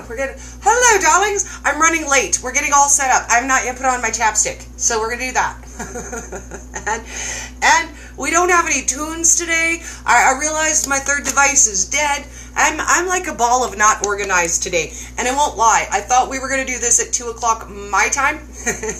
go. We're good. Hello, darlings. I'm running late. We're getting all set up. I've not yet put on my chapstick, so we're gonna do that. and we don't have any tunes today. I realized my third device is dead. I'm like a ball of not organized today, and I won't lie. I thought we were gonna do this at 2 o'clock my time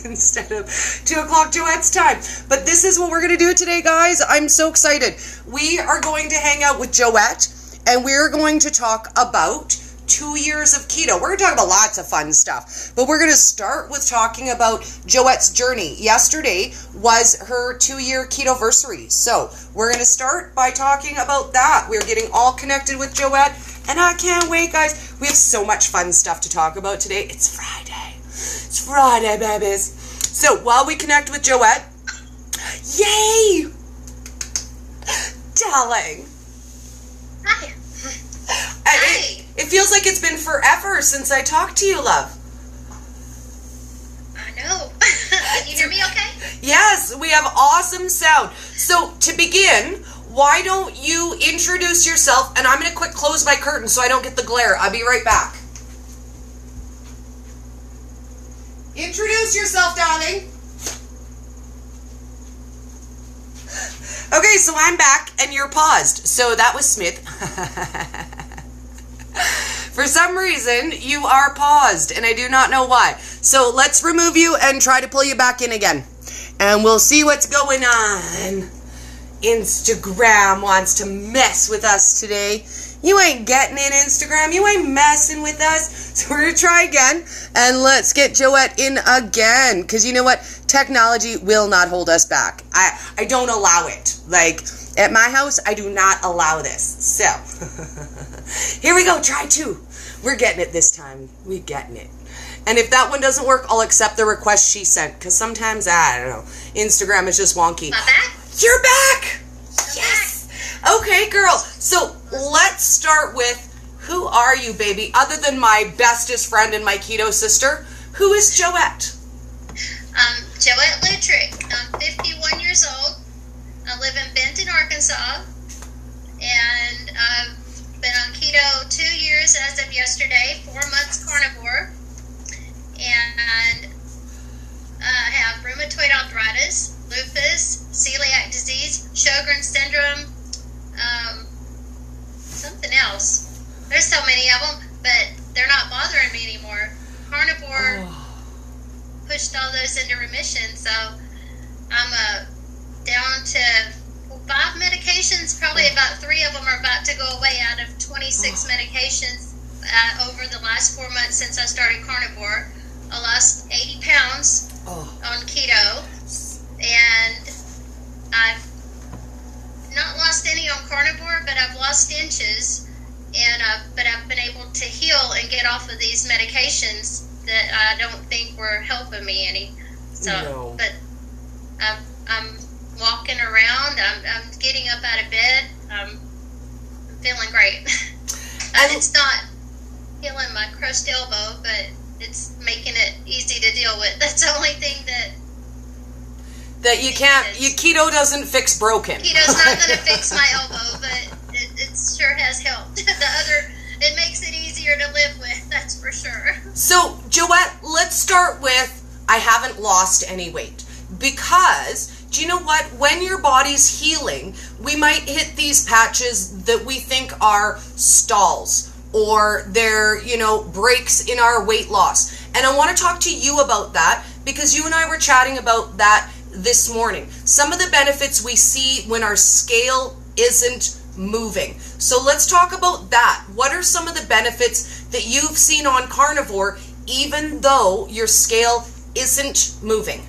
instead of 2 o'clock Joette's time. But this is what we're gonna do today, guys. I'm so excited. We are going to hang out with Joette, and we're going to talk about 2 years of keto. We're going to talk about lots of fun stuff, but we're going to start with talking about Joette's journey. Yesterday was her 2-year ketoversary, so we're going to start by talking about that. We're getting all connected with Joette, and I can't wait, guys. We have so much fun stuff to talk about today. It's Friday. It's Friday, babies. So while we connect with Joette, yay! Darling. Hi. It feels like it's been forever since I talked to you, love. I know. Can you hear me okay? Yes, we have awesome sound. So to begin, why don't you introduce yourself, and I'm going to quick close my curtain so I don't get the glare. I'll be right back. Introduce yourself, darling. Okay, so I'm back, and you're paused. So that was Smith. For some reason, you are paused, and I do not know why. So let's remove you and try to pull you back in again. And we'll see what's going on. Instagram wants to mess with us today. You ain't getting in, Instagram. You ain't messing with us. So we're going to try again. And let's get Joette in again. Because you know what? Technology will not hold us back. I don't allow it. Like, at my house, I do not allow this. So, here we go. Try 2. We're getting it this time. We're getting it. And if that one doesn't work, I'll accept the request she sent. Because sometimes, I don't know, Instagram is just wonky. Am I back? You're back! I'm Yes! Okay, girl. So, let's start with, who are you, baby? Other than my bestest friend and my keto sister, who is Joette? Joette Lutrick. I'm 51 years old. I live in Benton, Arkansas. And I've been on keto 2 years as of yesterday, 4 months carnivore. And I have rheumatoid arthritis, lupus, celiac disease, Sjogren's syndrome, something else. There's so many of them, but they're not bothering me anymore. Carnivore pushed all those into remission, so I'm down to 5 medications. Probably about 3 of them are about to go away out of 26 medications over the last 4 months since I started carnivore. I lost 80 pounds on keto, and I've not lost any on carnivore, but I've lost inches, and but I've been able to heal and get off of these medications that I don't think were helping me any. So, No. but I'm walking around. I'm getting up out of bed. I'm feeling great. And it's not healing my crushed elbow, but it's making it easy to deal with. That's the only thing that you can't. Keto doesn't fix broken. Keto's not going to fix my elbow, but it sure has helped. It makes it easier to live with. That's for sure. So, Joette, let's start with, I haven't lost any weight. Because, do you know what? When your body's healing, we might hit these patches that we think are stalls, or they're, breaks in our weight loss. And I want to talk to you about that, because you and I were chatting about that this morning. Some of the benefits we see when our scale isn't moving. So let's talk about that. What are some of the benefits that you've seen on carnivore, even though your scale isn't moving?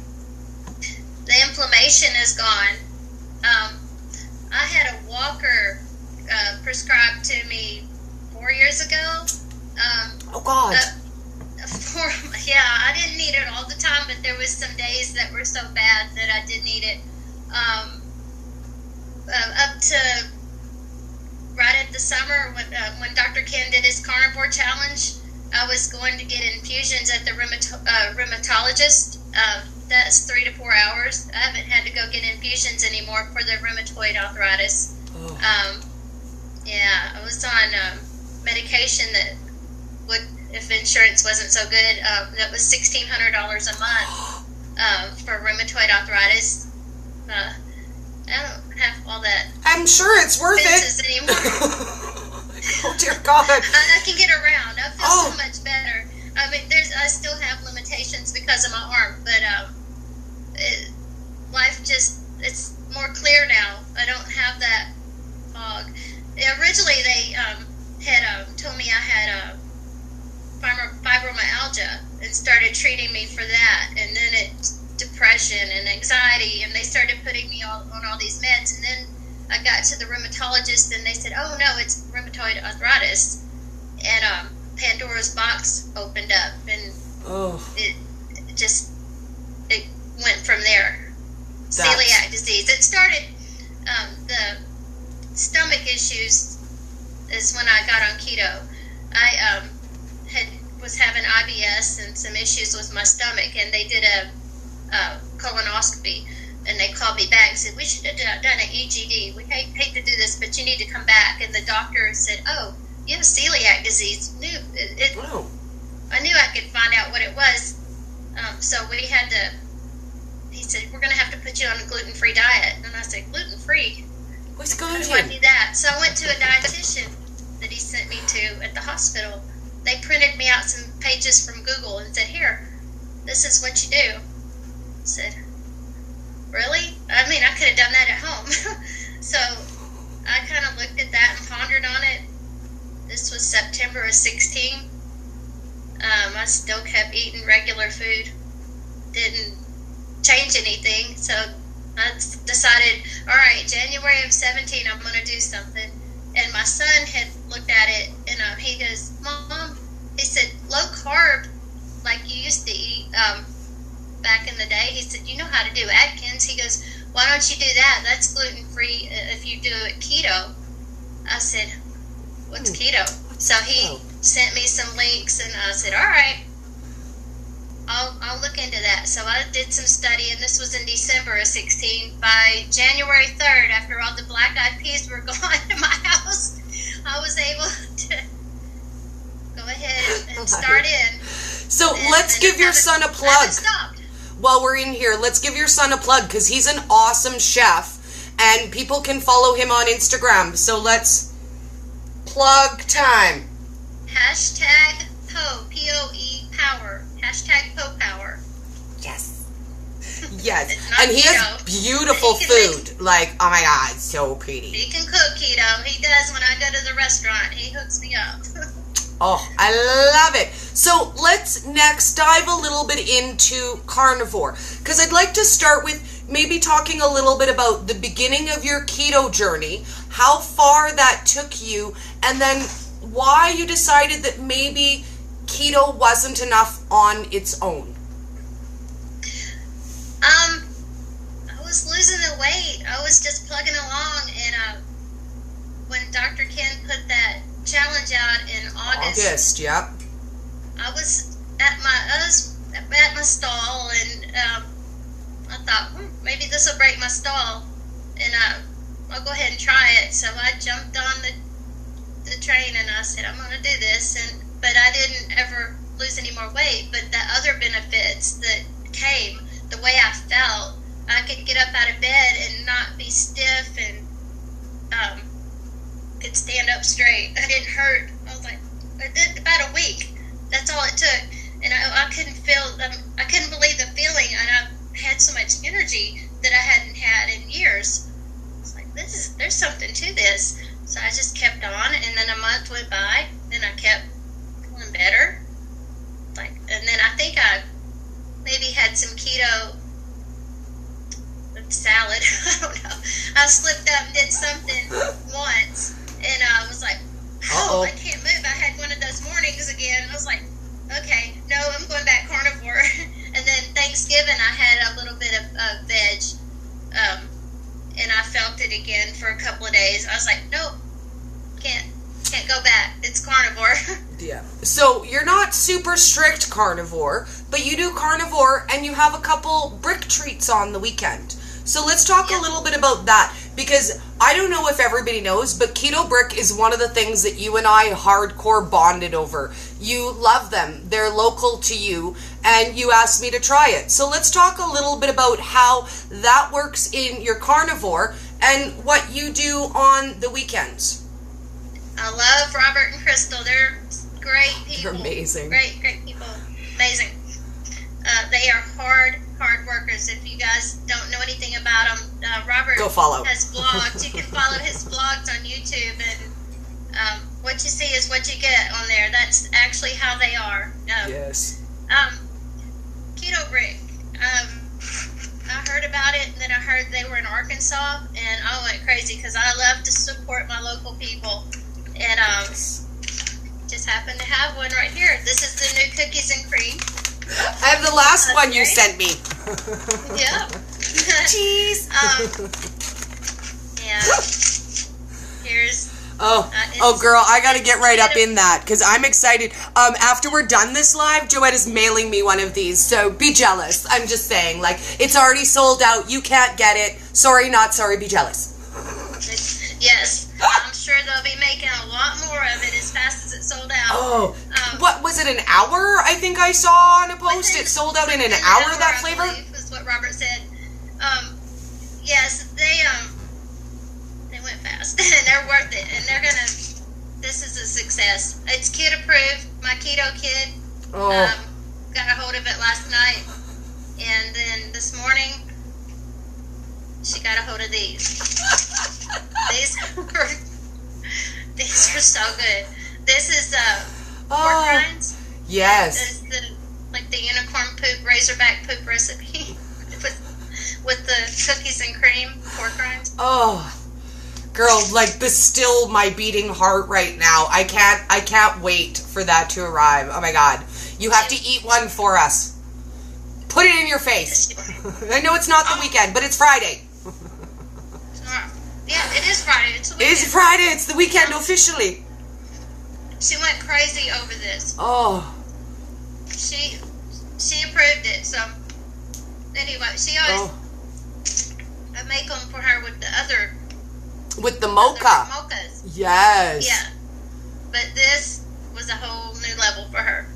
The inflammation is gone. I had a walker prescribed to me 4 years ago. Oh, God. I didn't need it all the time, but there was some days that were so bad that I did need it. Up to right at the summer when Dr. Ken did his carnivore challenge, I was going to get infusions at the rheumatologist. That's 3 to 4 hours. I haven't had to go get infusions anymore for the rheumatoid arthritis. I was on medication that if insurance wasn't so good. That was $1,600 a month for rheumatoid arthritis. I don't have all that. I'm sure it's worth it Anymore. Oh dear God! I can get around. I feel so much better. I mean, I still have limitations because of my arm, but life it's more clear now. I don't have that fog. Originally, they had told me I had fibromyalgia and started treating me for that, and then it's depression and anxiety, and they started putting me on all these meds, and then I got to the rheumatologist, and they said, "Oh no, it's rheumatoid arthritis," and Pandora's box opened up, and it went from there. Celiac disease. It started the stomach issues is when I got on keto. I was having IBS and some issues with my stomach, and they did a colonoscopy. And they called me back and said, "We should have done an EGD. We hate to do this, but you need to come back." And the doctor said, "Oh, you have celiac disease." I knew I could find out what it was. So he said, "We're going to have to put you on a gluten-free diet." And I said, "Gluten-free? What's gluten? How do I do that?" So I went to a dietitian that he sent me to at the hospital. They printed me out some pages from Google and said, "Here, this is what you do." I said, "Really? I mean, I could have done that at home." So I kind of looked at that and pondered on it. This was September of 16. I still kept eating regular food. Didn't change anything. So I decided, all right, January of 17, I'm going to do something. And my son had looked at it, and he goes, "Mom," he said, "low carb, like you used to eat back in the day." He said, "You know how to do Atkins." He goes, "Why don't you do that? That's gluten-free if you do it keto." I said, "What's keto?" So he sent me some links, and I said, "All right, I'll look into that." So I did some study, and this was in December of 16. By January 3rd, after all the black-eyed peas were gone in my house, I was able to go ahead and start in. So let's give your son a plug. While we're in here, let's give your son a plug, because he's an awesome chef, and people can follow him on Instagram. So let's plug time. Hashtag POE, P-O-E, power. Hashtag POE. Yes. Yes. And he has beautiful food. Like, oh my God, it's so pretty. He can cook keto. He does when I go to the restaurant. He hooks me up. Oh, I love it. So let's next dive a little bit into Carnivore, because I'd like to start with maybe talking a little bit about the beginning of your keto journey, how far that took you, and then why you decided that maybe keto wasn't enough on its own. I was losing the weight. I was just plugging along, and when Dr. Ken put that challenge out in August, yep. I was at my stall, and I thought, maybe this will break my stall, and I'll go ahead and try it. So I jumped on the train, and I said, I'm going to do this, but I didn't ever lose any more weight. But the other benefits that came, the way I felt, I could get up out of bed and not be stiff, and could stand up straight. I didn't hurt. I was like, I did about a week. That's all it took. And I couldn't believe the feeling, and I had so much energy that I hadn't had in years. I was like, there's something to this. So I just kept on, and then a month went by, and I kept feeling better. And then I think I maybe had some keto salad. I don't know. I slipped up and did something once, and I was like, I can't move. I had one of those mornings again. I was like, okay, no, I'm going back carnivore. And then Thanksgiving, I had a little bit of veg, and I felt it again for a couple of days. I was like, nope, can't go back. It's carnivore. Yeah. So you're not super strict carnivore, but you do carnivore, and you have a couple brick treats on the weekend. So let's talk a little bit about that, because I don't know if everybody knows, but Keto Brick is one of the things that you and I hardcore bonded over. You love them. They're local to you, and you asked me to try it. So let's talk a little bit about how that works in your carnivore and what you do on the weekends. I love Robert and Crystal. They're great people. They're amazing. Great people. Amazing. They are hard workers. If you guys don't know anything about them, Robert Go follow. Has blogs. You can follow his blogs on YouTube, and what you see is what you get on there. That's actually how they are. Yes. Keto Brick. I heard about it, and then I heard they were in Arkansas, and I went crazy because I love to support my local people. And just happened to have one right here. This is the new cookies and cream. I have the last one you sent me. Yeah. Cheese. And here's. Oh, girl, I got to get right up in that because I'm excited. After we're done this live, Joette is mailing me one of these, so be jealous. I'm just saying, like, it's already sold out. You can't get it. Sorry, not sorry. Be jealous. Yes, I'm sure they'll be making a lot more of it as fast as it sold out. Oh, what was it? An hour? I think I saw on a post. It sold out in an hour. That flavor. I believe is what Robert said. Yes, they went fast, and they're worth it, and they're gonna. This is a success. It's kid approved. My keto kid got a hold of it last night, and then this morning she got a hold of these. These are so good. This is pork rinds. Yes. This is the unicorn poop, Razorback Poop recipe with the cookies and cream pork rinds. Oh, girl, like this still my beating heart right now. I can't wait for that to arrive. Oh my God, you have to eat one for us. Put it in your face. I know it's not the weekend, but it's Friday. Yeah, it is Friday. It's the weekend. It is Friday. It's the weekend officially. She went crazy over this. Oh. She approved it. So anyway, she always I make them for her with the other. With the mocha. Mochas. Yes. Yeah. But this was a whole new level for her.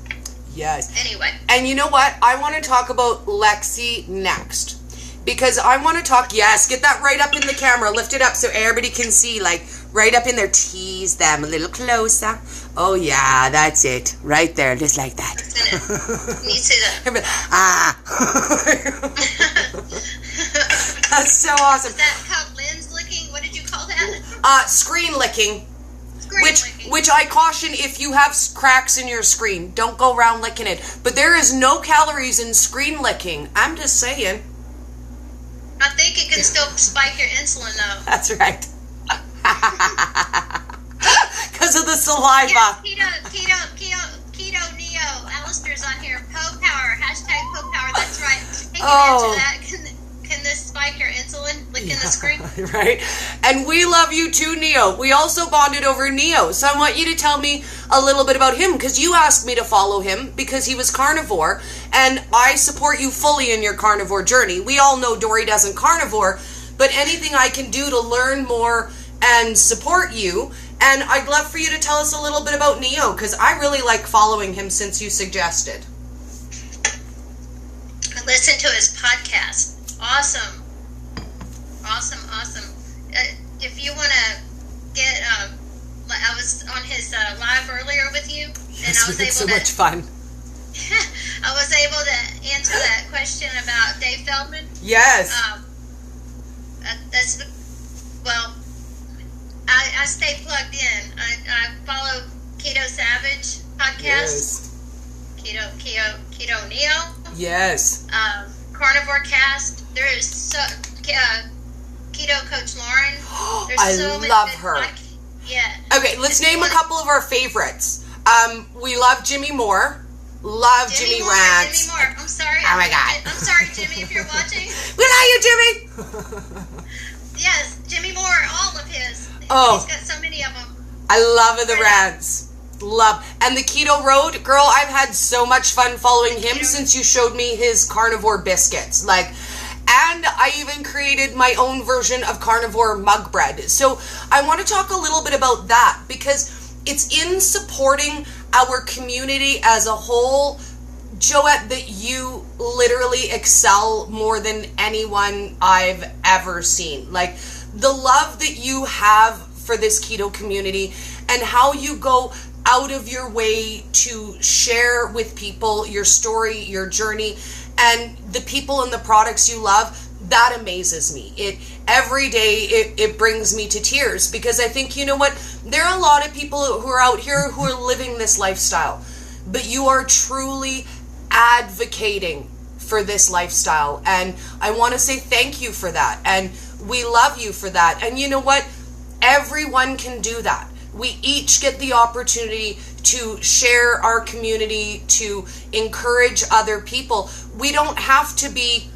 Yes. Anyway. And you know what? I want to talk about Lexi next. Because I want to talk, yes, get that right up in the camera. Lift it up so everybody can see, like, right up in there. Tease them a little closer. Oh, yeah, that's it. Right there, just like that. Me too. That's so awesome. Is that called lens licking? What did you call that? Screen licking. Which I caution if you have cracks in your screen. Don't go around licking it. But there is no calories in screen licking. I'm just saying. I think it can still spike your insulin, though. That's right. Because of the saliva. Keto Neo. Alistair's on here. Power. Hashtag Power. That's right. Take advantage of that. Can this spike your insulin? Licking the screen? Right. And we love you too, Neo. We also bonded over Neo. So I want you to tell me a little bit about him, because you asked me to follow him because he was carnivore, and I support you fully in your carnivore journey. We all know Dory doesn't carnivore, but anything I can do to learn more and support you. And I'd love for you to tell us a little bit about Neo, because I really like following him since you suggested. Listen to his podcast. Awesome. If you want to get, I was on his live earlier with you, and I was able so much fun. I was able to answer that question about Dave Feldman. Yes. I stay plugged in. I follow Keto Savage podcast. Yes. Keto Neo. Yes. Carnivore Cast. There is Keto Coach Lauren. There's I love her. Yeah. Okay, let's name a couple of our favorites. We love Jimmy Moore. Love Jimmy Rants. Jimmy Moore. I'm sorry. Oh my God. I'm sorry, Jimmy, if you're watching. We love you, Jimmy. Yes, Jimmy Moore. All of his. Oh. He's got so many of them. I love the rants. Love. And the Keto Road, girl, I've had so much fun following him since you showed me his carnivore biscuits. Like, And I even created my own version of carnivore mug bread. So I want to talk a little bit about that, because it's in supporting our community as a whole, Joette, that you literally excel more than anyone I've ever seen. Like, the love that you have for this keto community and how you go out of your way to share with people your story, your journey, and the people and the products you love, that amazes me. Every day it brings me to tears, because I think, you know what, there are a lot of people who are out here who are living this lifestyle, but you are truly advocating for this lifestyle, and I want to say thank you for that, and we love you for that. And you know what, everyone can do that. We each get the opportunity to share our community, to encourage other people. We don't have to be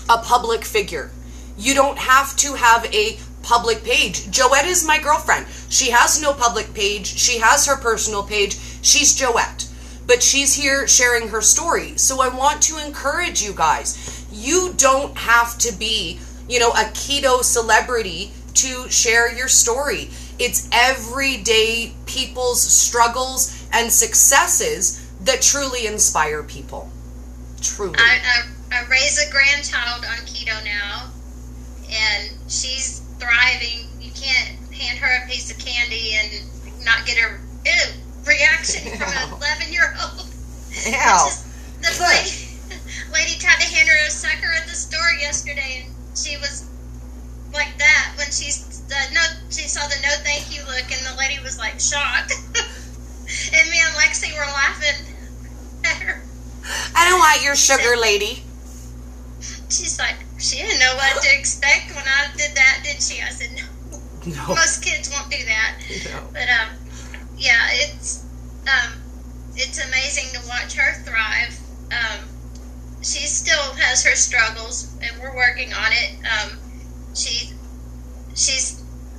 a public figure. You don't have to have a public page. Joette is my girlfriend. She has no public page. She has her personal page. She's Joette, but she's here sharing her story. So I want to encourage you guys. You don't have to be, a keto celebrity to share your story. It's everyday people's struggles and successes that truly inspire people. Truly. I raise a grandchild on keto now, and she's thriving. You can't hand her a piece of candy and not get a reaction from an 11-year-old. The lady tried to hand her a sucker at the store yesterday, and she was like that when she saw the no thank you look, and the lady was like shocked. And me and Lexi were laughing at her. I don't want your sugar, lady. She's like, she didn't know what to expect when I did that, did she? I said, no. Most kids won't do that. No. But yeah, it's amazing to watch her thrive. She still has her struggles, and we're working on it. She's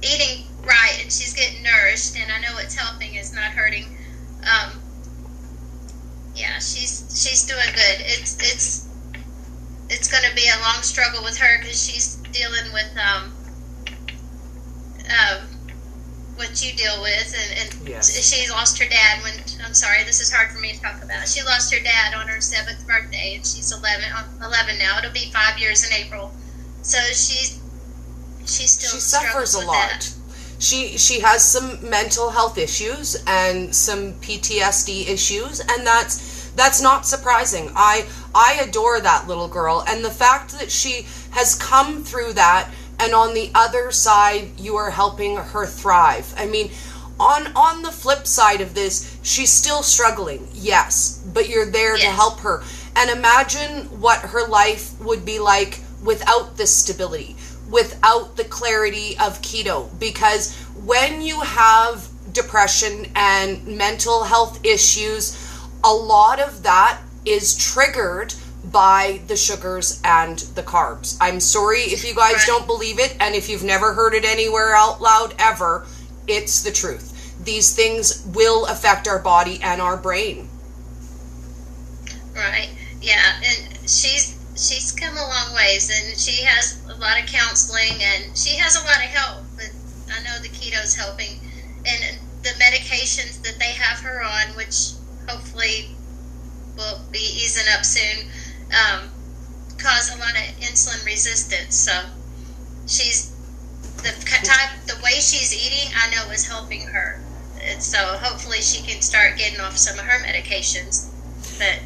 eating right, and she's getting nourished, and I know it's helping, it's not hurting. Yeah, she's doing good. It's going to be a long struggle with her, because she's dealing with what you deal with, and yes. She lost her dad I'm sorry, this is hard for me to talk about. She lost her dad on her 7th birthday, and she's 11 now. It'll be 5 years in April. So she suffers a lot. That. She has some mental health issues and some PTSD issues, and that's not surprising. I adore that little girl, and the fact that she has come through that, and on the other side you are helping her thrive. I mean, on the flip side of this, she's still struggling, yes, but you're there to help her. And imagine what her life would be like without this stability, without the clarity of keto, because when you have depression and mental health issues, a lot of that is triggered by the sugars and the carbs. I'm sorry if you guys don't believe it, and if you've never heard it anywhere out loud ever, it's the truth. These things will affect our body and our brain. Right. Yeah, and she's come a long ways, and she has a lot of counseling, and she has a lot of help, but I know the keto's helping, and the medications that they have her on, which hopefully will be easing up soon, cause a lot of insulin resistance. So she's the way she's eating, I know, is helping her, and so hopefully she can start getting off some of her medications. But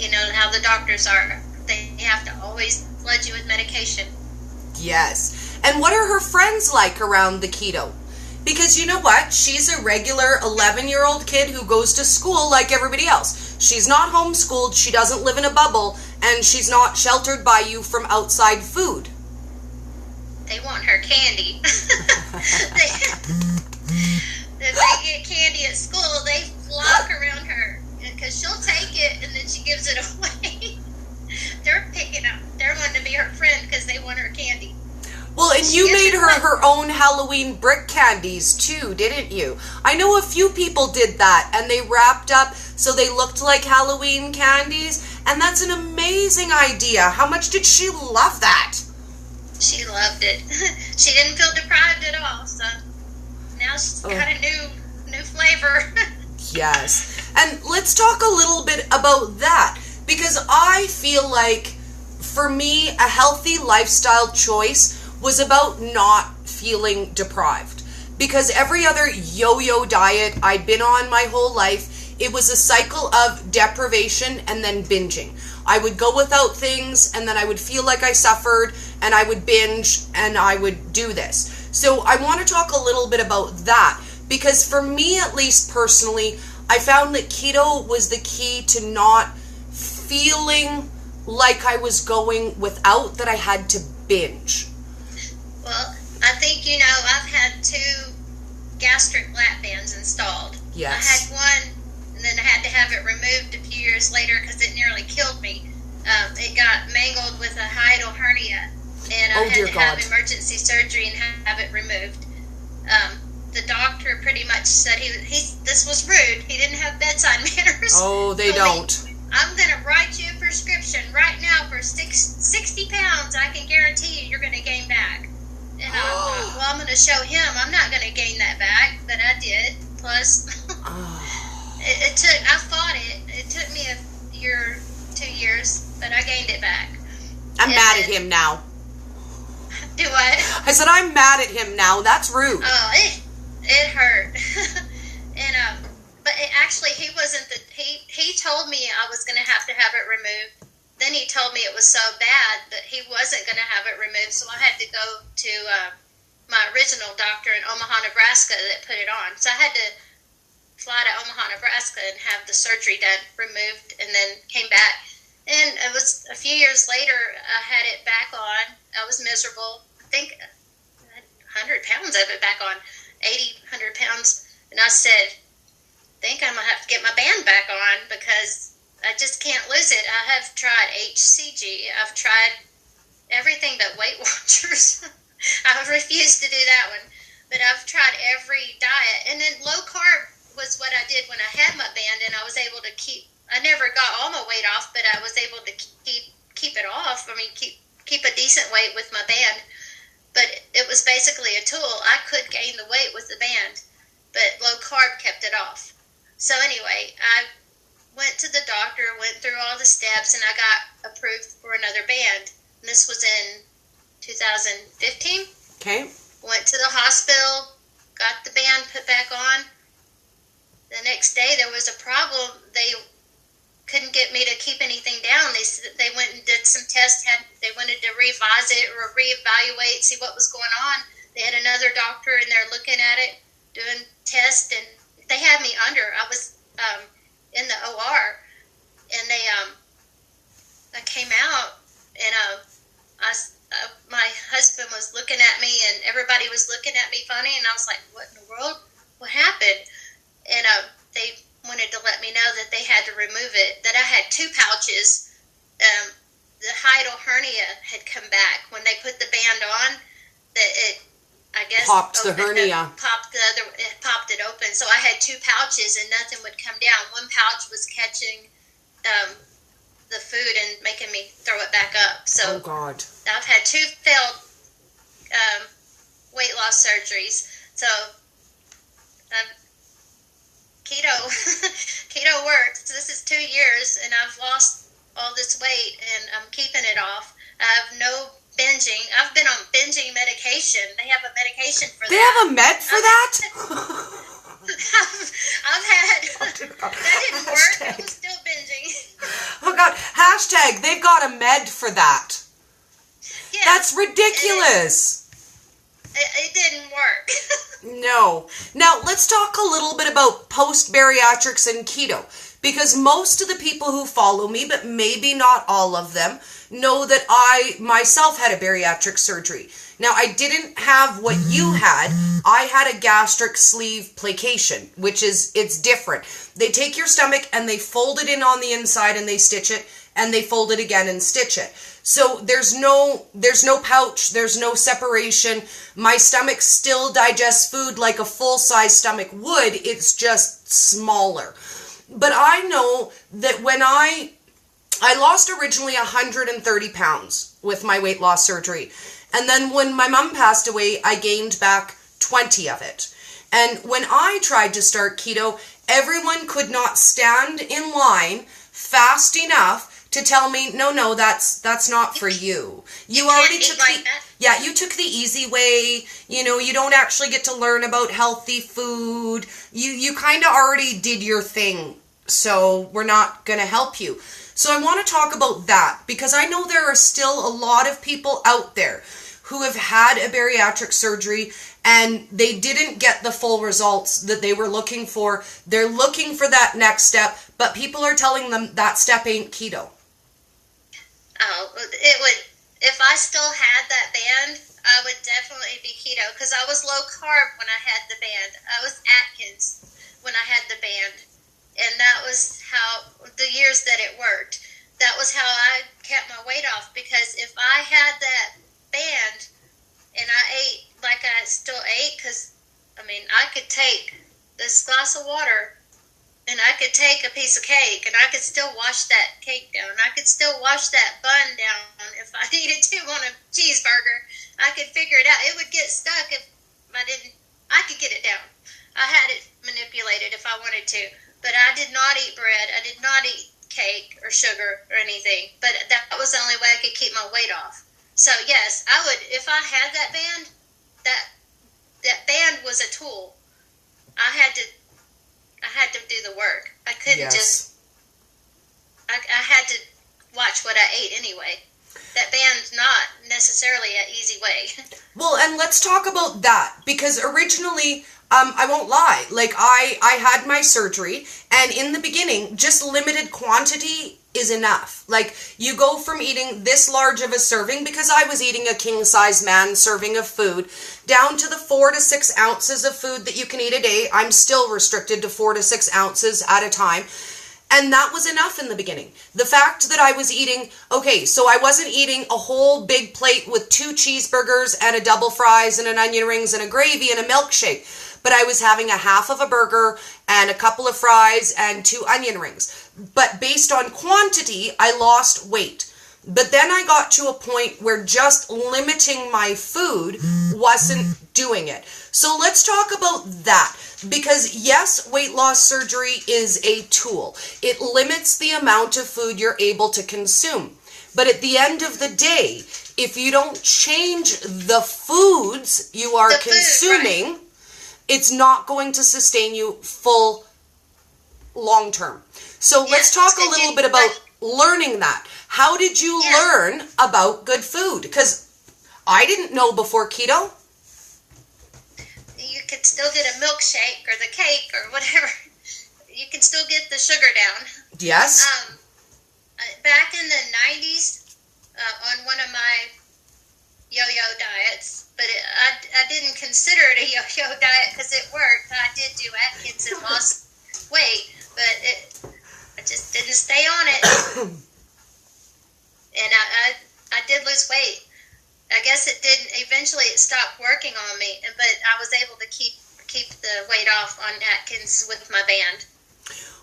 you know how the doctors are. They have to always flood you with medication. Yes. And what are her friends like around the keto? Because you know what? She's a regular 11-year-old kid who goes to school like everybody else. She's not homeschooled, she doesn't live in a bubble, and she's not sheltered by you from outside food. They want her candy. If they get candy at school, they flock around her, because she'll take it and then she gives it away. They're picking up. They're wanting to be her friend because they want her candy. Well, and you made her own Halloween brick candies too, didn't you? I know a few people did that, and they wrapped up so they looked like Halloween candies. And that's an amazing idea. How much did she love that? She loved it. She didn't feel deprived at all, so now she's got a new flavor. Yes. And let's talk a little bit about that, because I feel like for me, a healthy lifestyle choice was about not feeling deprived. Because every other yo-yo diet I'd been on my whole life, it was a cycle of deprivation and then binging. I would go without things, and then I would feel like I suffered, and I would binge, and I would do this. So I want to talk a little bit about that, because for me, at least personally, I found that keto was the key to not feeling like I was going without, that I had to binge. Well, I think, I've had 2 gastric lap bands installed. Yes. I had one, and then I had to have it removed a few years later because it nearly killed me. It got mangled with a hiatal hernia, and I had to have emergency surgery and have it removed. The doctor pretty much said this was rude. He didn't have bedside manners. Oh, they don't. I'm going to write you a prescription right now for 60 pounds. I can guarantee you're going to gain back. And I thought, well, I'm going to show him I'm not going to gain that back, but I did. Plus, I fought it. It took me a year, 2 years, but I gained it back. I'm mad at him now. Do what? I said, I'm mad at him now. That's rude. Oh, it hurt. And, but actually, he wasn't he told me I was going to have it removed. Then he told me it was so bad that he wasn't going to have it removed, so I had to go to my original doctor in Omaha, Nebraska that put it on. So I had to fly to Omaha, Nebraska and have the surgery done, removed, and then came back. And it was a few years later, I had it back on. I was miserable. I think I had 100 pounds of it back on, 100 pounds. And I said, I think I'm going to have to get my band back on because I just can't lose it. I have tried HCG. I've tried everything but Weight Watchers. I refuse to do that one. But I've tried every diet. And then low carb was what I did when I had my band, and I was able to I never got all my weight off, but I was able to keep it off. I mean, keep a decent weight with my band. But it was basically a tool. I could gain the weight with the band, but low carb kept it off. So anyway, I went to the doctor, went through all the steps, and I got approved for another band. And this was in 2015. Okay. Went to the hospital, got the band put back on. The next day there was a problem. They couldn't get me to keep anything down. They went and did some tests. They wanted to revise it or reevaluate, see what was going on. They had another doctor in there looking at it, doing tests, and they had me under. I was in the OR, and I came out, and my husband was looking at me, and everybody was looking at me funny, and I was like, what in the world? What happened? And they wanted to let me know that they had to remove it, that I had 2 pouches. The hiatal hernia had come back. When they put the band on, that it, I guess, popped the hernia. It popped it open. So I had 2 pouches and nothing would come down. One pouch was catching the food and making me throw it back up. So oh God. I've had 2 failed weight loss surgeries. So keto works. This is 2 years and I've lost all this weight and I'm keeping it off. I have no binging. I've been on binging medication. They have a medication for that. They have a med for that? I've had... that didn't work. I'm still binging. Oh, God. Hashtag, they've got a med for that. Yeah, that's ridiculous. It didn't work. No. Now, let's talk a little bit about post-bariatrics and keto. Because most of the people who follow me, but maybe not all of them, know that I myself had a bariatric surgery. Now, I didn't have what you had. I had a gastric sleeve placation, which is, it's different. They take your stomach and they fold it in on the inside and they stitch it, and they fold it again and stitch it. So there's no pouch, there's no separation. My stomach still digests food like a full-size stomach would. It's just smaller. But I know that when I lost originally 130 pounds with my weight loss surgery. And then when my mom passed away, I gained back 20 of it. And when I tried to start keto, everyone could not stand in line fast enough to tell me, no, that's not for you. You already took you took the easy way. You know, you don't actually get to learn about healthy food. You kind of already did your thing. So we're not going to help you. So I want to talk about that because I know there are still a lot of people out there who have had a bariatric surgery and they didn't get the full results that they were looking for. They're looking for that next step, but people are telling them that step ain't keto. Oh, it would, if I still had that band, I would definitely be keto because I was low carb when I had the band. I was Atkins when I had the band. And that was how, the years that it worked, that was how I kept my weight off. Because if I had that band and I ate like I still ate, because, I mean, I could take this glass of water and I could take a piece of cake and I could still wash that cake down. I could still wash that bun down if I needed to on a cheeseburger. I could figure it out. It would get stuck if I could get it down. I had it manipulated if I wanted to. But I did not eat bread. I did not eat cake or sugar or anything. But that was the only way I could keep my weight off. So yes, I would. If I had that band, that band was a tool. I had to do the work. I couldn't just. I had to watch what I ate anyway. That band's not necessarily an easy way. Well, and let's talk about that because originally. I won't lie, like I had my surgery and in the beginning, just limited quantity is enough. Like you go from eating this large of a serving because I was eating a king size man serving of food down to the 4 to 6 ounces of food that you can eat a day. I'm still restricted to 4 to 6 ounces at a time. And that was enough in the beginning. The fact that I was eating, okay, so I wasn't eating a whole big plate with 2 cheeseburgers and a double fries and an onion rings and a gravy and a milkshake. But I was having a half of a burger and a couple of fries and 2 onion rings. But based on quantity, I lost weight. But then I got to a point where just limiting my food wasn't doing it. So let's talk about that. Because yes, weight loss surgery is a tool. It limits the amount of food you're able to consume. But at the end of the day, if you don't change the foods you are consuming, it's not going to sustain you full long term. So let's talk a little bit about learning that. How did you learn about good food? Because I didn't know before keto. You could still get a milkshake or the cake or whatever. You can still get the sugar down. Yes. Back in the 90s, on one of my yo-yo diets, but I didn't consider it a yo-yo diet because it worked. I did do Atkins and lost weight, but I just didn't stay on it. And I did lose weight. I guess it didn't. Eventually, it stopped working on me, but I was able to keep the weight off on Atkins with my band.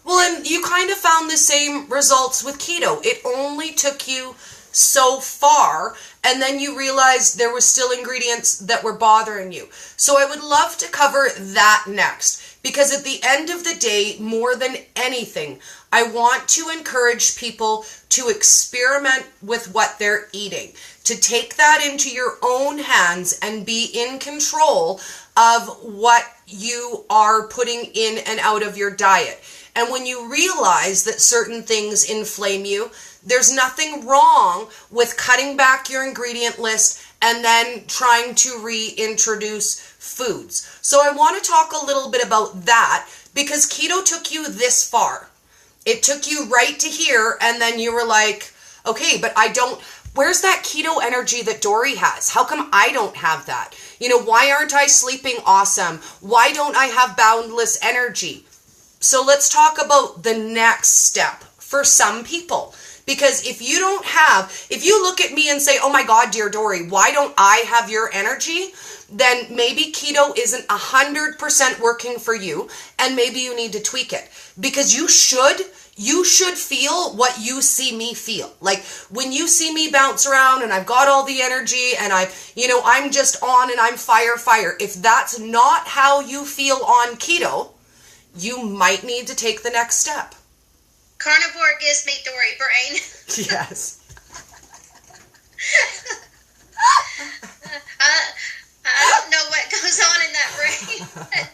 Well, and you kind of found the same results with keto. It only took you so far, and then you realized there were still ingredients that were bothering you. So I would love to cover that next, because at the end of the day, more than anything, I want to encourage people to experiment with what they're eating, to take that into your own hands and be in control of what you are putting in and out of your diet. And when you realize that certain things inflame you, there's nothing wrong with cutting back your ingredient list and then trying to reintroduce foods. So I want to talk a little bit about that, because keto took you this far. It took you right to here, and then you were like, okay, but where's that keto energy that Dory has? How come I don't have that? Why aren't I sleeping awesome? Why don't I have boundless energy? So let's talk about the next step for some people. Because if you look at me and say, oh my God, dear Dory, why don't I have your energy? then maybe keto isn't 100% working for you, and maybe you need to tweak it. Because you should feel what you see me feel. Like when you see me bounce around and I've got all the energy and I'm just on and I'm fire. If that's not how you feel on keto, you might need to take the next step. Carnivore gives me Dory brain. Yes. I don't know what goes on in that brain.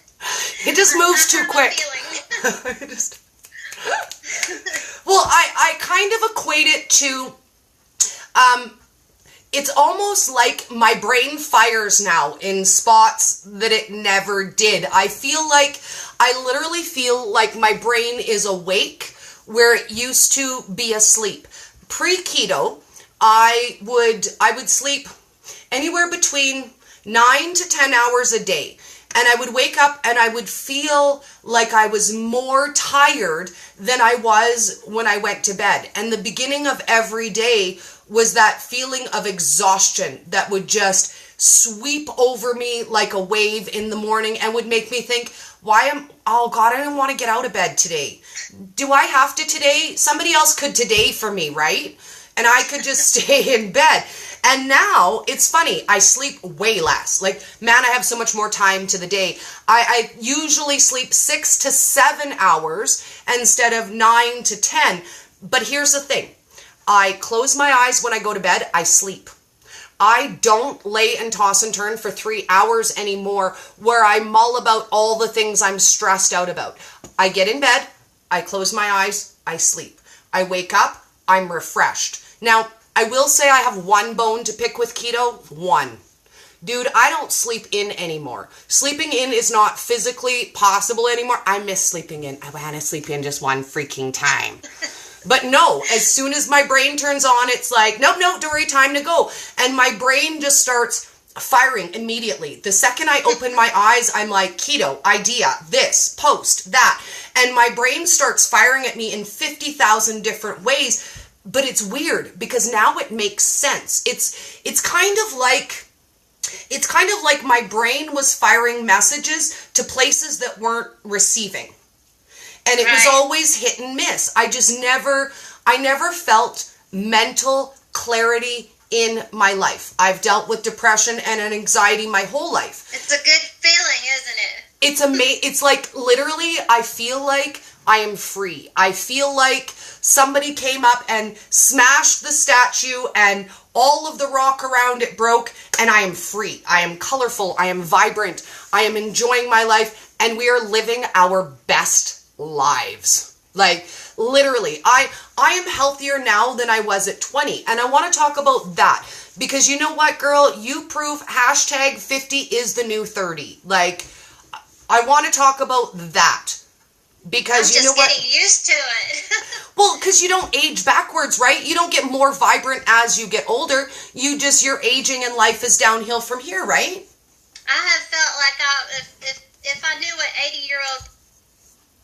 It just moves too quick. Well, I kind of equate it to, it's almost like my brain fires now in spots that it never did. I literally feel like my brain is awake where it used to be asleep. Pre-keto, I would sleep anywhere between 9 to 10 hours a day. And I would wake up and I would feel like I was more tired than I was when I went to bed. And the beginning of every day was that feeling of exhaustion that would just sweep over me like a wave in the morning and would make me think, oh God, I don't want to get out of bed today. Do I have to today? Somebody else could today for me, right? And I could just stay in bed. And now, it's funny, I sleep way less. Like, man, I have so much more time to the day. I usually sleep 6 to 7 hours instead of 9 to 10. But here's the thing. I close my eyes when I go to bed, I sleep. I don't lay and toss and turn for 3 hours anymore where I mull about all the things I'm stressed out about. I get in bed, I close my eyes, I sleep. I wake up, I'm refreshed. Now, I will say I have one bone to pick with keto. One. Dude, I don't sleep in anymore. Sleeping in is not physically possible anymore. I miss sleeping in. I want to sleep in just one freaking time. But no, as soon as my brain turns on, it's like, nope, Dory, time to go. And my brain just starts firing immediately. The second I open my eyes, I'm like, keto, idea, this, post, that. And my brain starts firing at me in 50,000 different ways. But it's weird because now it makes sense. It's kind of like my brain was firing messages to places that weren't receiving. And it was always hit and miss. I never felt mental clarity in my life. I've dealt with depression and anxiety my whole life. It's a good feeling, isn't it? It's like literally I feel like I am free. I feel like somebody came up and smashed the statue and all of the rock around it broke and I am free. I am colorful. I am vibrant. I am enjoying my life and we are living our best lives. Like literally, I am healthier now than I was at 20. And I want to talk about that because you know what, girl? You prove hashtag 50 is the new 30. Like I want to talk about that. Because you know what? I'm just getting used to it. Well, because you don't age backwards, right? You don't get more vibrant as you get older. You're aging and life is downhill from here, right? I have felt like if I knew what 80-year-old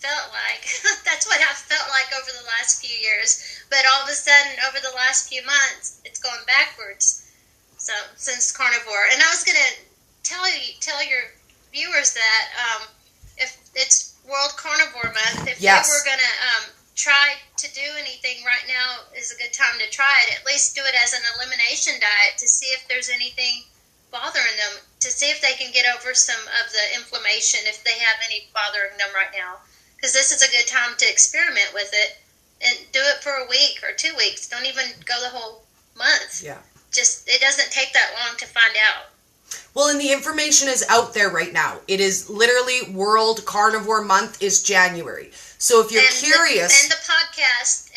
felt like, that's what I've felt like over the last few years. But all of a sudden, over the last few months, it's going backwards. So since Carnivore, and I was gonna tell your viewers that if it's World Carnivore Month. If they were going to try to do anything right now is a good time to try it. At least do it as an elimination diet to see if there's anything bothering them, to see if they can get over some of the inflammation, if they have any bothering them right now. Because this is a good time to experiment with it and do it for a week or 2 weeks. Don't even go the whole month. Yeah. It doesn't take that long to find out. Well, and the information is out there right now. It is literally World Carnivore Month is January. So if you're curious... And the podcast,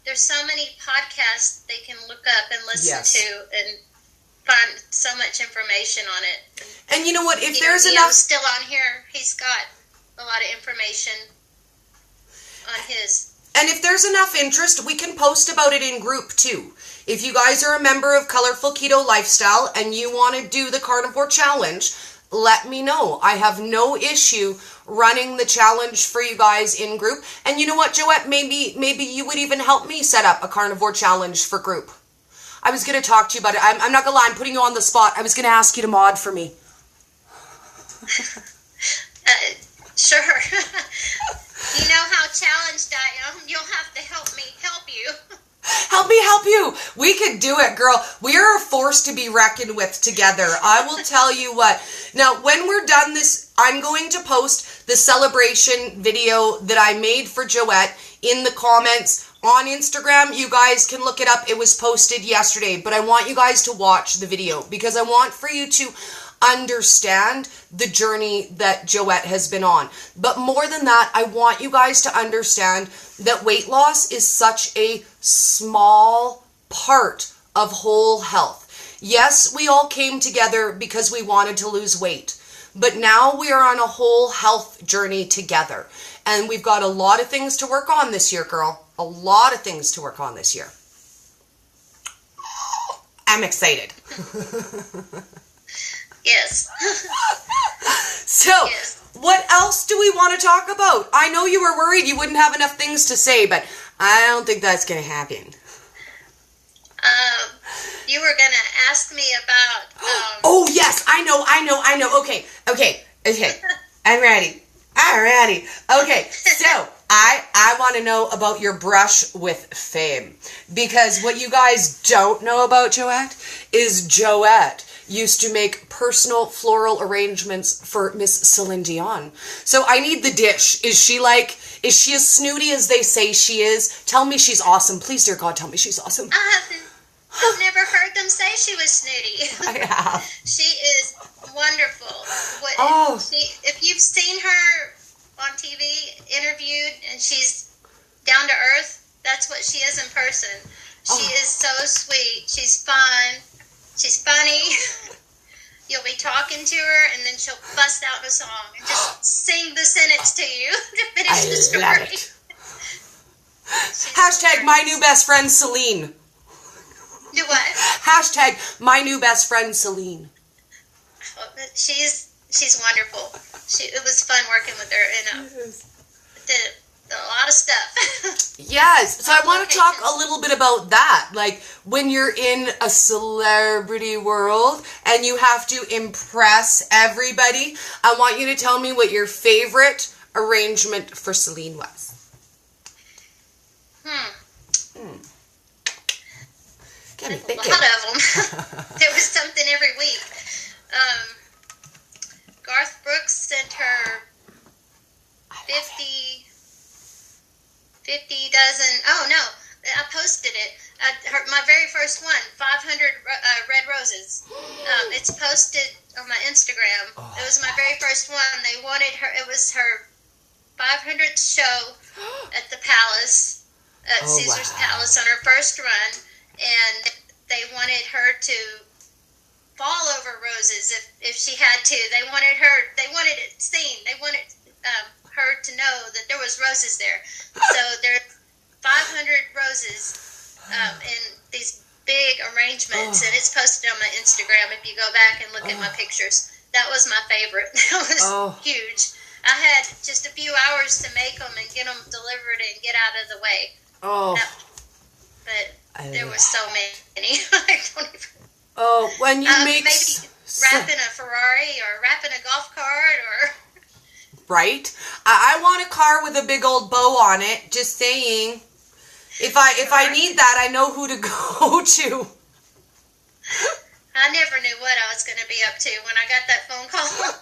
there's so many podcasts they can look up and listen to and find so much information on it. And you know what? If there's enough... still on here, he's got a lot of information on his... And if there's enough interest, we can post about it in group too. If you guys are a member of Colourful Keto Lifestyle and you want to do the Carnivore Challenge, let me know. I have no issue running the challenge for you guys in group. And you know what, Joette? Maybe you would even help me set up a Carnivore Challenge for group. I was going to talk to you about it. I'm not going to lie. I'm putting you on the spot. I was going to ask you to mod for me. Sure. You know how challenged I am. You'll have to help me help you. Help me help you. We could do it, girl. We are a force to be reckoned with together. I will tell you what. Now, when we're done this, I'm going to post the celebration video that I made for Joette in the comments on Instagram. You guys can look it up. It was posted yesterday, but I want you guys to watch the video because I want for you to understand the journey that Joette has been on. But more than that, I want you guys to understand that weight loss is such a small part of whole health. Yes, we all came together because we wanted to lose weight, but now we are on a whole health journey together. And we've got a lot of things to work on this year, girl. A lot of things to work on this year. I'm excited. Yes. So, yes. What else do we want to talk about? I know you were worried you wouldn't have enough things to say, but I don't think that's going to happen. You were going to ask me about... Oh, yes, I know. Okay. I'm ready. Okay, so I want to know about your brush with fame. Because what you guys don't know about Joette is Joette used to make personal floral arrangements for Miss Celine Dion. So I need the dish. Is she as snooty as they say she is? Tell me she's awesome. Please, dear God, tell me she's awesome. I've never heard them say she was snooty. I have. She is wonderful. If you've seen her on TV interviewed and she's down to earth, that's what she is in person. She is so sweet. She's fun. She's funny. You'll be talking to her, and then she'll bust out a song and just sing the sentence to you to finish the story. Love it. Hashtag my new best friend Celine. Do what? Hashtag my new best friend Celine. She's wonderful. It was fun working with her, and did a lot of stuff. Yes. So I want to talk a little bit about that. Like when you're in a celebrity world and you have to impress everybody, I want you to tell me what your favorite arrangement for Celine was. Get me thinking. A lot of them. There was something every week. Garth Brooks sent her 50 dozen. Oh no, I posted it. My very first one, 500 red roses. It's posted on my Instagram. It was my very first one. They wanted her. It was her 500th show at the Palace, at Caesar's Palace on her first run, and they wanted her to fall over roses if she had to. They wanted it seen. They wanted her to know that there was roses there. So there's 500 roses in these big arrangements, and it's posted on my Instagram if you go back and look at my pictures. That was my favorite. That was huge. I had just a few hours to make them and get them delivered and get out of the way. But there were so many. I don't even... when you make... Maybe wrapping a Ferrari or wrapping a golf cart or... Right? I want a car with a big old bow on it. Just saying. If I need that, I know who to go to. I never knew what I was going to be up to when I got that phone call.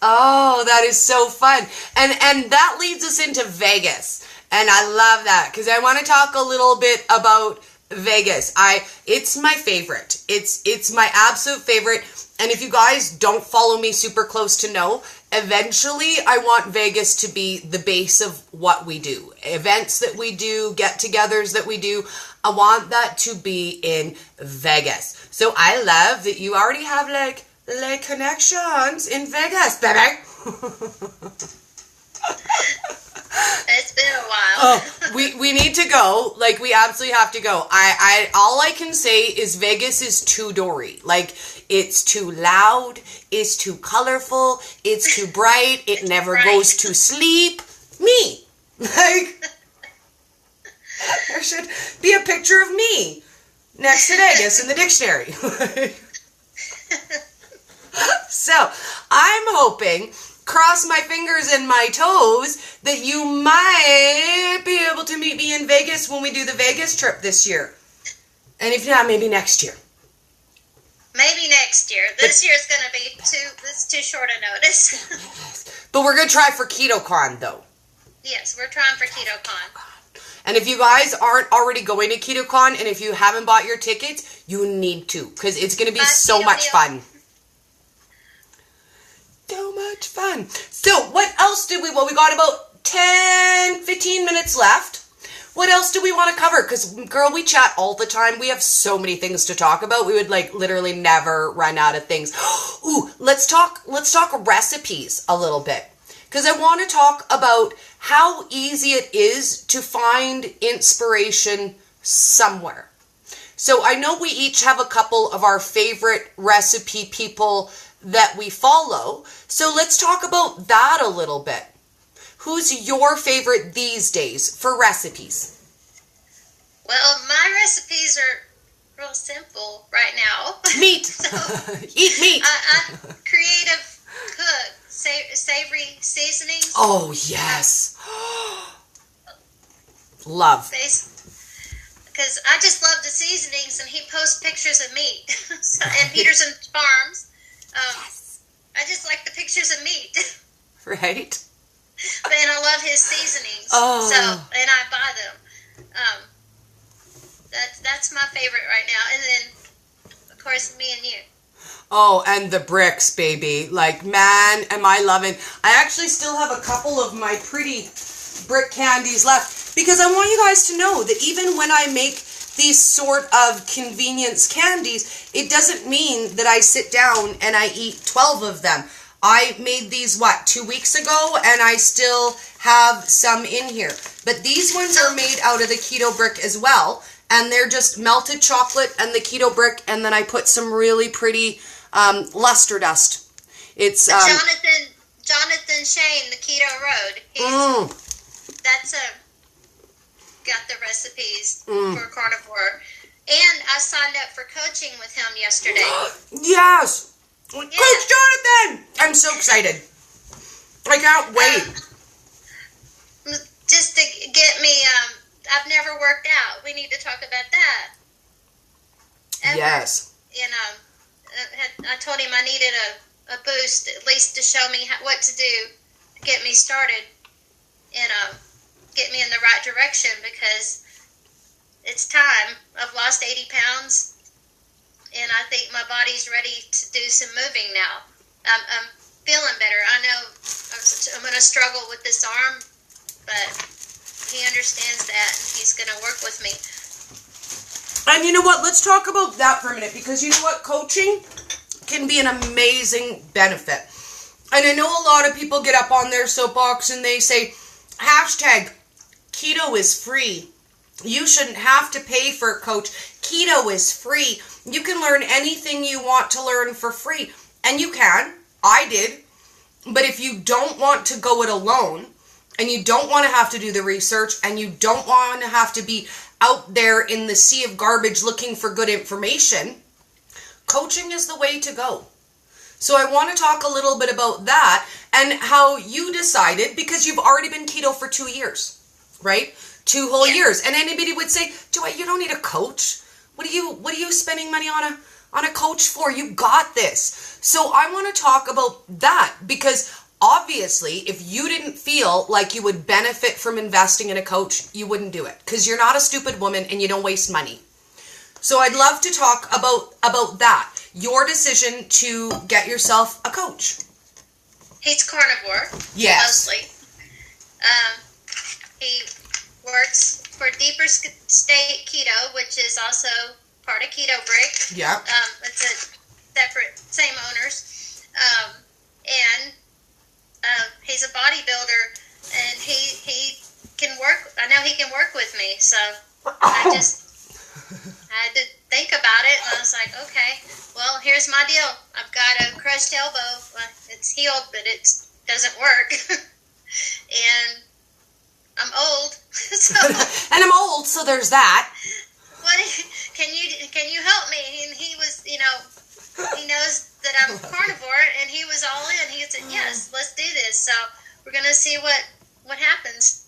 Oh, that is so fun. And that leads us into Vegas. And I love that because I want to talk a little bit about Vegas. It's my favorite. It's my absolute favorite. And if you guys don't follow me super close to know, eventually I want Vegas to be the base of what we do. Events that we do, get-togethers that we do, I want that to be in Vegas. So I love that you already have like connections in Vegas, baby. It's been a while. We need to go. Like, we absolutely have to go. All I can say is Vegas is too Dory. Like, it's too loud, it's too colorful, it's too bright, it never goes to sleep. Me. Like, there should be a picture of me. next to Negus in the dictionary. So, I'm hoping, cross my fingers and my toes, that you might be able to meet me in Vegas when we do the Vegas trip this year. And if not, maybe next year. Maybe next year. This year's going to be too short a notice. But we're going to try for KetoCon, though. Yes, we're trying for KetoCon. And if you guys aren't already going to KetoCon, and if you haven't bought your tickets, you need to, because it's going to be so much fun. So much fun. So, what else did we... Well, we got about 10, 15 minutes left. What else do we want to cover? Because, girl, we chat all the time. We have so many things to talk about. We would, like, literally never run out of things. Ooh, let's talk recipes a little bit. Because I want to talk about how easy it is to find inspiration somewhere. So I know we each have a couple of our favorite recipe people that we follow. So let's talk about that a little bit. Who's your favorite these days for recipes? Well, my recipes are real simple right now. Meat. Eat meat. I'm a creative cook. Savory seasonings. Oh, yes. Love. Because I just love the seasonings, and he posts pictures of meat. And Peterson Farms. Yes. I just like the pictures of meat. Right. And I love his seasonings. Oh. So, and I buy them. That's my favorite right now. And then, of course, me and you. Oh, and the bricks, baby. Like, man, am I loving... I actually still have a couple of my pretty brick candies left, because I want you guys to know that even when I make these sort of convenience candies, it doesn't mean that I sit down and I eat 12 of them. I made these, 2 weeks ago, and I still have some in here. But these ones are made out of the Keto Brick as well, and they're just melted chocolate and the Keto Brick, and then I put some really pretty luster dust. It's Jonathan Shane, the Keto Road. That's got the recipes for Carnivore, and I signed up for coaching with him yesterday. Yes, yeah. Coach Jonathan! I'm so excited. I can't wait. Just to get me. I've never worked out. We need to talk about that. Yes. And I told him I needed a boost, at least to show me what to do to get me started and get me in the right direction, because it's time. I've lost 80 pounds, and I think my body's ready to do some moving now. I'm feeling better. I know I'm going to struggle with this arm, but he understands that, and he's going to work with me. And you know what? Let's talk about that for a minute, because you know what? Coaching can be an amazing benefit. And I know a lot of people get up on their soapbox and they say, hashtag keto is free. You shouldn't have to pay for a coach. Keto is free. You can learn anything you want to learn for free. And you can. I did. But if you don't want to go it alone, and you don't want to have to do the research, and you don't want to have to be out there in the sea of garbage looking for good information, coaching is the way to go. So I want to talk a little bit about that and how you decided, because you've already been keto for 2 years, right? 2 whole years. And anybody would say, Joette, you don't need a coach. What are you spending money on a coach for? You got this. So I want to talk about that, because obviously, if you didn't feel like you would benefit from investing in a coach, you wouldn't do it, because you're not a stupid woman and you don't waste money. So I'd love to talk about that. Your decision to get yourself a coach. He's Carnivore. Yes. Mostly. He works for Deeper State Keto, which is also part of Keto Brick. Yeah. It's a separate, same owners. And he's a bodybuilder, and he can work. I know he can work with me, so I had to think about it, and I was like, okay, well, here's my deal. I've got a crushed elbow. It's healed, but it doesn't work. And I'm old. So, and I'm old, so there's that. What can you help me? And he was, he knows that I'm carnivore, and he was all in. He said, yes, let's do this. So we're going to see what happens.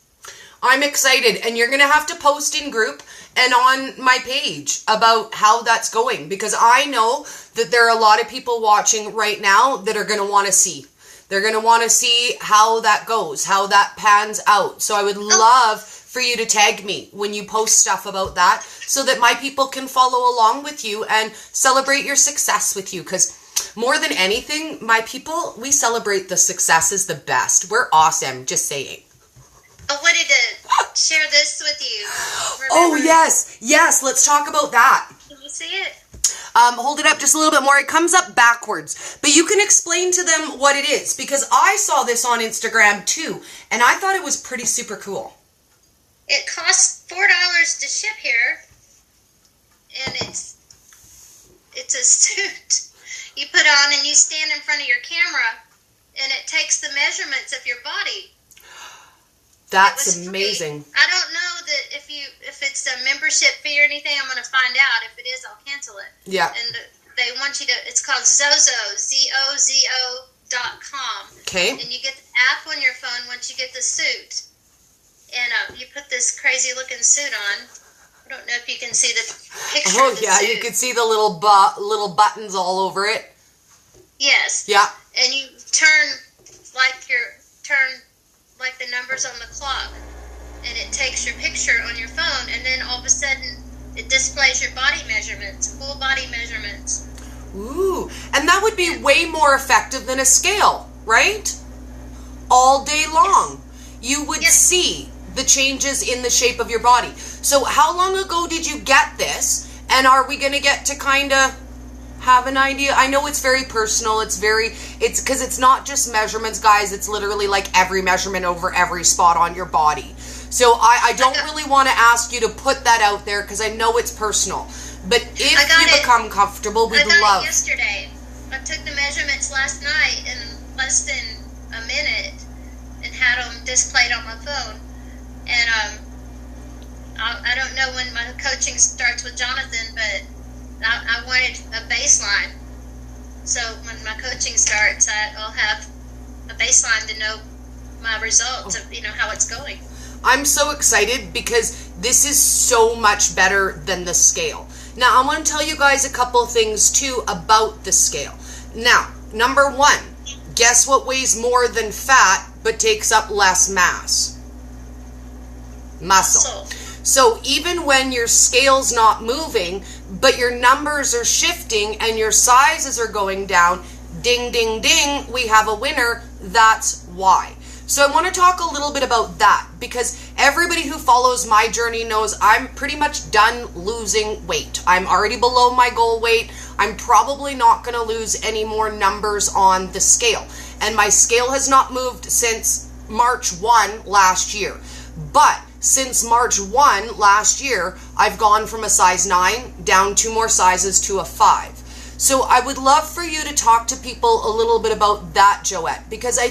I'm excited, and you're going to have to post in group and on my page about how that's going, because I know that there are a lot of people watching right now that are going to want to see. They're going to want to see how that goes, how that pans out. So I would love for you to tag me when you post stuff about that so that my people can follow along with you and celebrate your success with you. Because more than anything, my people, we celebrate the successes the best. We're awesome, just saying. I wanted to share this with you. Remember? Oh, yes, let's talk about that. Can you see it? Hold it up just a little bit more. It comes up backwards, but you can explain to them what it is, because I saw this on Instagram too, and I thought it was pretty super cool. It costs $4 to ship here, and it's a suit you put on, and you stand in front of your camera, and it takes the measurements of your body. That's amazing. I don't know that if it's a membership fee or anything. I'm going to find out. If it is, I'll cancel it. Yeah. And they want you to, it's called Zozo, ZOZO.com. Okay. And you get the app on your phone once you get the suit. And you put this crazy looking suit on. I don't know if you can see the picture of the suit. You can see the little buttons all over it. Yes. Yeah. And you turn like the numbers on the clock, and it takes your picture on your phone, and then all of a sudden it displays your body measurements, full body measurements. Ooh, and that would be way more effective than a scale, right? All day long. Yes. You would see the changes in the shape of your body. So how long ago did you get this, and are we going to get to kind of have an idea? I know it's very personal. It's because it's not just measurements, guys. It's literally like every measurement over every spot on your body. So I don't really want to ask you to put that out there because I know it's personal. But if you become comfortable, we'd love. I got it yesterday. I took the measurements last night in less than a minute and had them displayed on my phone. And I don't know when my coaching starts with Jonathan, but I wanted a baseline. So when my coaching starts, I'll have a baseline to know my results of, how it's going. I'm so excited because this is so much better than the scale. Now, I want to tell you guys a couple of things too about the scale. Now, number one, guess what weighs more than fat but takes up less mass? Muscle. So even when your scale's not moving, but your numbers are shifting and your sizes are going down, ding, ding, ding, we have a winner. That's why. So I want to talk a little bit about that because everybody who follows my journey knows I'm pretty much done losing weight. I'm already below my goal weight. I'm probably not going to lose any more numbers on the scale. And my scale has not moved since March 1 last year. But since March 1 last year, I've gone from a size 9 down 2 more sizes to a 5. So I would love for you to talk to people a little bit about that, Joette, because I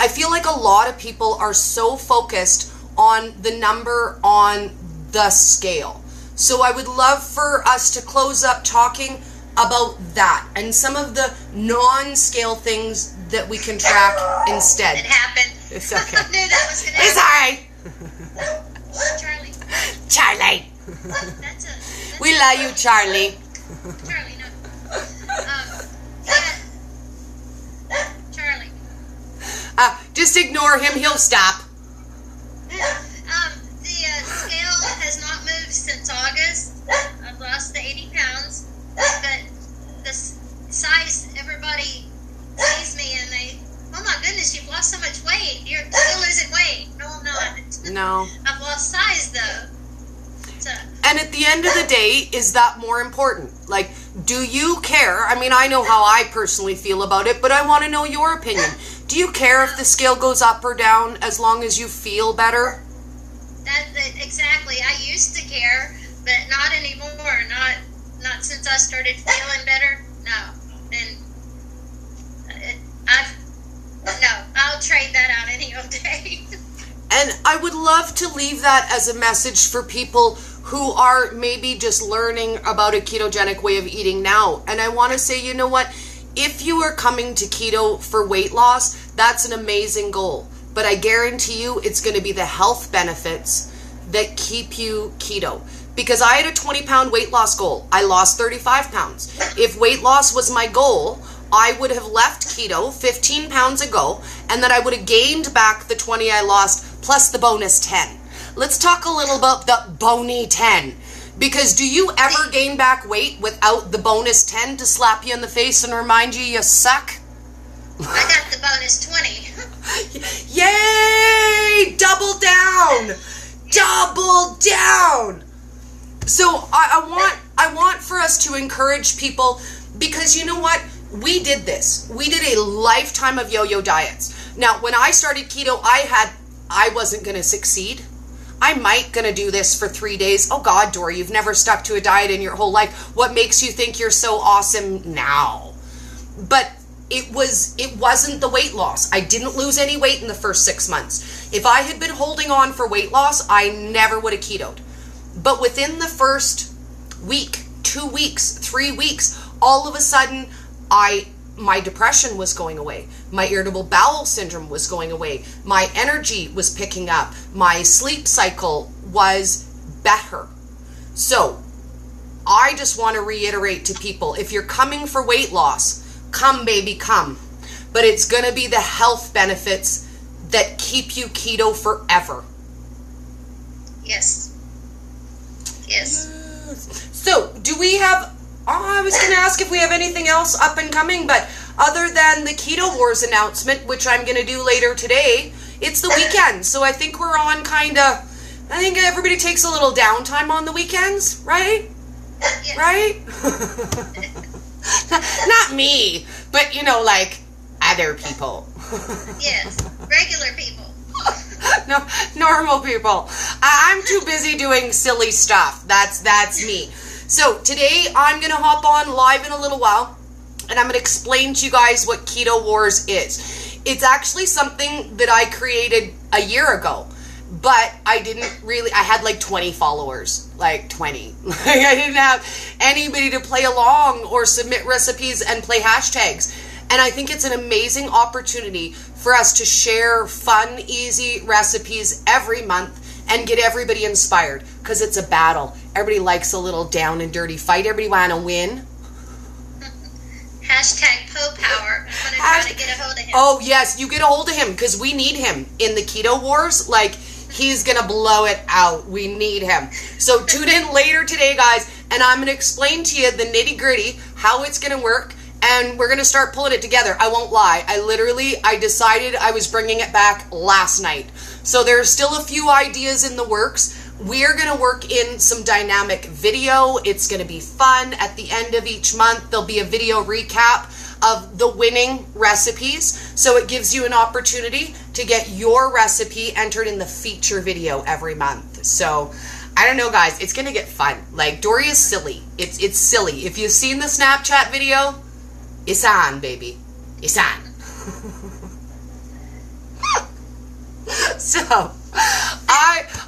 feel like a lot of people are so focused on the number on the scale. So I would love for us to close up talking about that and some of the non-scale things that we can track instead. It happened. It's okay. I knew that was going to happen. It's all right. Charlie. We love you, Charlie. Charlie, no. Charlie. Just ignore him. He'll stop. The scale has not moved since August. I've lost the 80 pounds. But the size, everybody sees me and they, oh my goodness, you've lost so much weight. You're still losing weight. No, I'm not. No. I've lost size though. So. And at the end of the day, is that more important? Like, do you care? I mean, I know how I personally feel about it, but I want to know your opinion. Do you care if the scale goes up or down as long as you feel better? Exactly. I used to care, but not anymore. Not since I started feeling better. No. And I'll trade that out any old day. And I would love to leave that as a message for people who are maybe just learning about a ketogenic way of eating now. And I want to say, you know what? If you are coming to keto for weight loss, that's an amazing goal. But I guarantee you it's going to be the health benefits that keep you keto. Because I had a 20-pound weight loss goal. I lost 35 pounds. If weight loss was my goal, I would have left keto 15 pounds ago, and then I would have gained back the 20 I lost plus the bonus 10. Let's talk a little about the bony 10. Because do you ever gain back weight without the bonus 10 to slap you in the face and remind you you suck? I got the bonus 20. Yay! Double down! Double down! So I want for us to encourage people, because you know what? We did this. We did a lifetime of yo-yo diets. Now, when I started keto, I wasn't going to succeed. I might going to do this for 3 days. Oh God, Dory, you've never stuck to a diet in your whole life. What makes you think you're so awesome now? But it wasn't the weight loss. I didn't lose any weight in the first 6 months. If I had been holding on for weight loss, I never would have ketoed. But within the first week, 2 weeks, 3 weeks, all of a sudden, my depression was going away. My irritable bowel syndrome was going away. My energy was picking up. My sleep cycle was better. So I just want to reiterate to people, if you're coming for weight loss, come baby, come. But it's going to be the health benefits that keep you keto forever. Yes. Yes. So do we have... I was going to ask if we have anything else up and coming, but other than the Keto Wars announcement, which I'm going to do later today, it's the weekend. So I think we're on I think everybody takes a little downtime on the weekends, right? Yes. Right? Not me, but like other people. Yes, regular people. No, normal people. I'm too busy doing silly stuff. That's me. So today I'm going to hop on live in a little while, and I'm going to explain to you guys what Keto Wars is. It's actually something that I created a year ago, but I had like 20 followers, like 20. I didn't have anybody to play along or submit recipes and play hashtags. And I think it's an amazing opportunity for us to share fun, easy recipes every month and get everybody inspired, because it's a battle. Everybody likes a little down and dirty fight. Everybody want to win. Hashtag Poe Power. I'm going to try to get a hold of him. Oh, yes, you get a hold of him, because we need him in the Keto Wars. He's going to blow it out. We need him. So tune in later today, guys, and I'm going to explain to you the nitty-gritty, how it's going to work, and we're going to start pulling it together. I won't lie. I decided I was bringing it back last night. So there's still a few ideas in the works. We're going to work in some dynamic video. It's going to be fun. At the end of each month, there'll be a video recap of the winning recipes. So it gives you an opportunity to get your recipe entered in the feature video every month. So I don't know, guys. It's going to get fun. Dory is silly. It's silly. If you've seen the Snapchat video, it's on, baby. It's on. So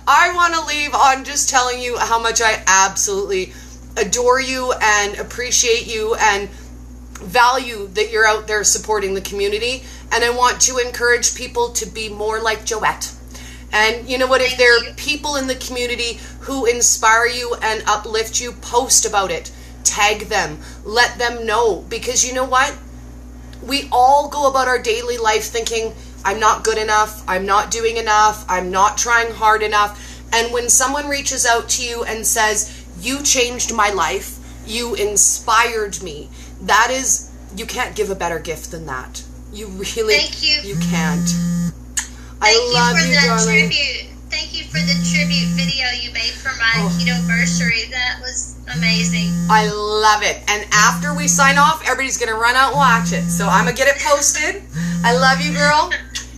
I want to leave on just telling you how much I absolutely adore you and appreciate you and value that you're out there supporting the community. And I want to encourage people to be more like Joette. And you know what? If there are people in the community who inspire you and uplift you, post about it. Tag them. Let them know. Because you know what? We all go about our daily life thinking, I'm not good enough, I'm not doing enough, I'm not trying hard enough. And when someone reaches out to you and says, you changed my life, you inspired me, you can't give a better gift than that. You really, Thank you. You can't. Thank I love you, darling. Thank you for the tribute video you made for my Keto-versary. That was amazing. I love it. And after we sign off, everybody's going to run out and watch it. So I'm going to get it posted. I love you, girl.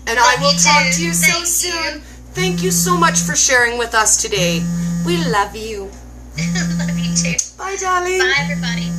And I will talk to you so soon. Thank you so much for sharing with us today. We love you. Love you too. Bye, darling. Bye, everybody.